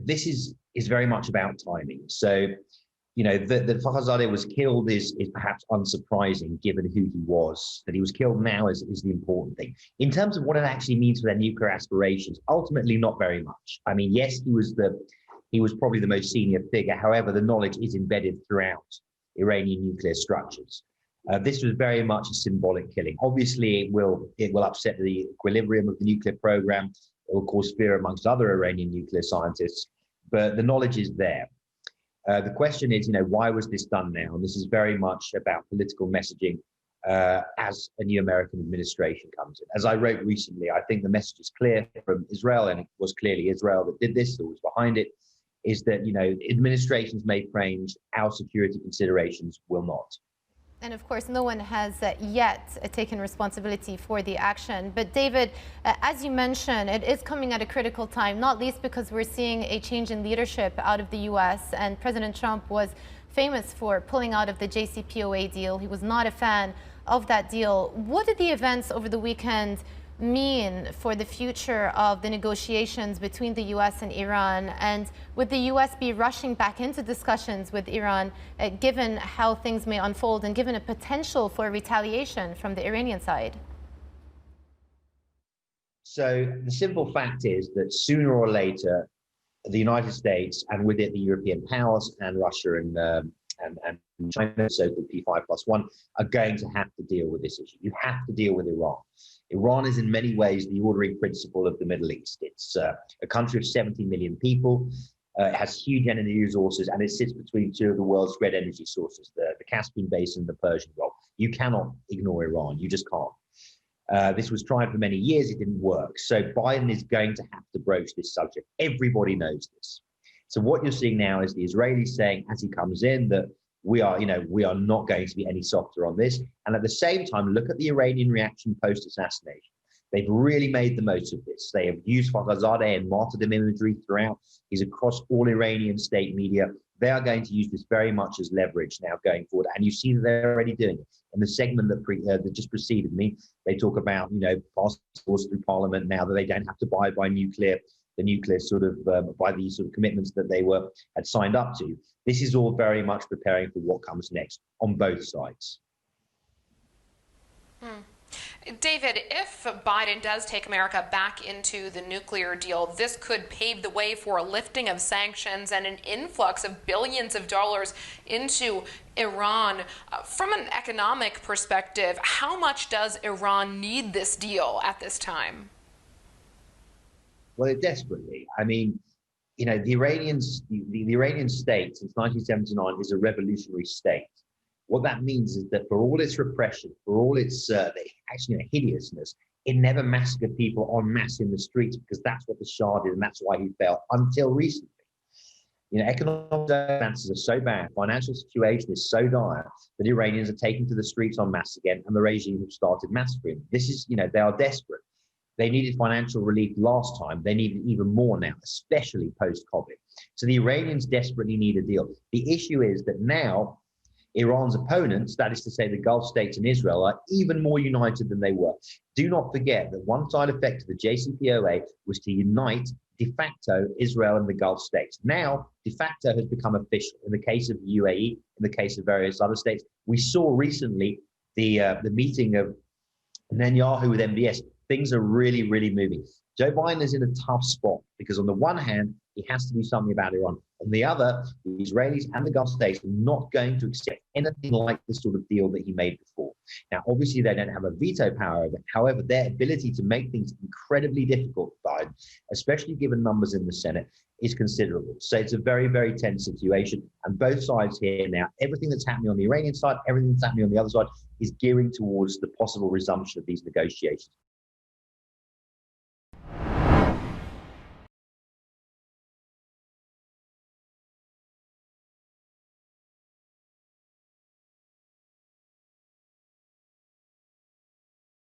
this is very much about timing. So, that Fakhrizadeh was killed is perhaps unsurprising given who he was. That he was killed now is the important thing. In terms of what it actually means for their nuclear aspirations, ultimately not very much. I mean, yes, he was probably the most senior figure. However, the knowledge is embedded throughout Iranian nuclear structures. This was very much a symbolic killing. Obviously, it will upset the equilibrium of the nuclear program. It will cause fear amongst other Iranian nuclear scientists, but the knowledge is there. The question is, why was this done now? And this is very much about political messaging as a new American administration comes in. As I wrote recently, I think the message is clear from Israel, and it was clearly Israel that did this, or was behind it, is that, administrations may change, our security considerations will not. And of course, no one has yet taken responsibility for the action. But David, as you mentioned, it is coming at a critical time, not least because we're seeing a change in leadership out of the US. And President Trump was famous for pulling out of the JCPOA deal. He was not a fan of that deal. What did the events over the weekend mean for the future of the negotiations between the US and Iran? And would the US be rushing back into discussions with Iran, given how things may unfold and given a potential for retaliation from the Iranian side? So the simple fact is that sooner or later, the United States, and with it the European powers and Russia and China, so-called P5+1, are going to have to deal with this issue. You have to deal with Iran. Iran is in many ways the ordering principle of the Middle East. It's a country of 70 million people. It has huge energy resources, and it sits between two of the world's great energy sources, the Caspian Basin and the Persian Gulf. You cannot ignore Iran. You just can't. This was tried for many years. It didn't work. So Biden is going to have to broach this subject. Everybody knows this. So what you're seeing now is the Israelis saying, as he comes in, that we are not going to be any softer on this. And at the same time, look at the Iranian reaction post-assassination. They've really made the most of this. They have used Fakhrizadeh and martyrdom imagery throughout. He's across all Iranian state media. They are going to use this very much as leverage now going forward. And you see that they're already doing it. In the segment that just preceded me, they talk about, passing laws through parliament now that they don't have to abide by the nuclear sort of by these sort of commitments that they had signed up to. This is all very much preparing for what comes next on both sides. David, if Biden does take America back into the nuclear deal, this could pave the way for a lifting of sanctions and an influx of billions of dollars into Iran. From an economic perspective, how much does Iran need this deal at this time? Well, desperately. I mean, the Iranian state since 1979 is a revolutionary state. What that means is that for all its repression, for all its hideousness, it never massacred people en masse in the streets, because that's what the Shah did, and that's why he fell until recently. Economic circumstances are so bad, financial situation is so dire that Iranians are taking to the streets en masse again, and the regime have started massacring. This is, they are desperate. They needed financial relief last time. They need it even more now, especially post-COVID. So the Iranians desperately need a deal. The issue is that now Iran's opponents, that is to say the Gulf states and Israel, are even more united than they were. Do not forget that one side effect of the JCPOA was to unite de facto Israel and the Gulf states. Now, de facto has become official in the case of the UAE, in the case of various other states. We saw recently the meeting of Netanyahu with MBS. Things are really, really moving. Joe Biden is in a tough spot because on the one hand, he has to do something about Iran. On the other, the Israelis and the Gulf states are not going to accept anything like the sort of deal that he made before. Now, obviously, they don't have a veto power over it. However, their ability to make things incredibly difficult for Biden, especially given numbers in the Senate, is considerable. So it's a very, very tense situation. And both sides here now, everything that's happening on the Iranian side, everything that's happening on the other side, is gearing towards the possible resumption of these negotiations.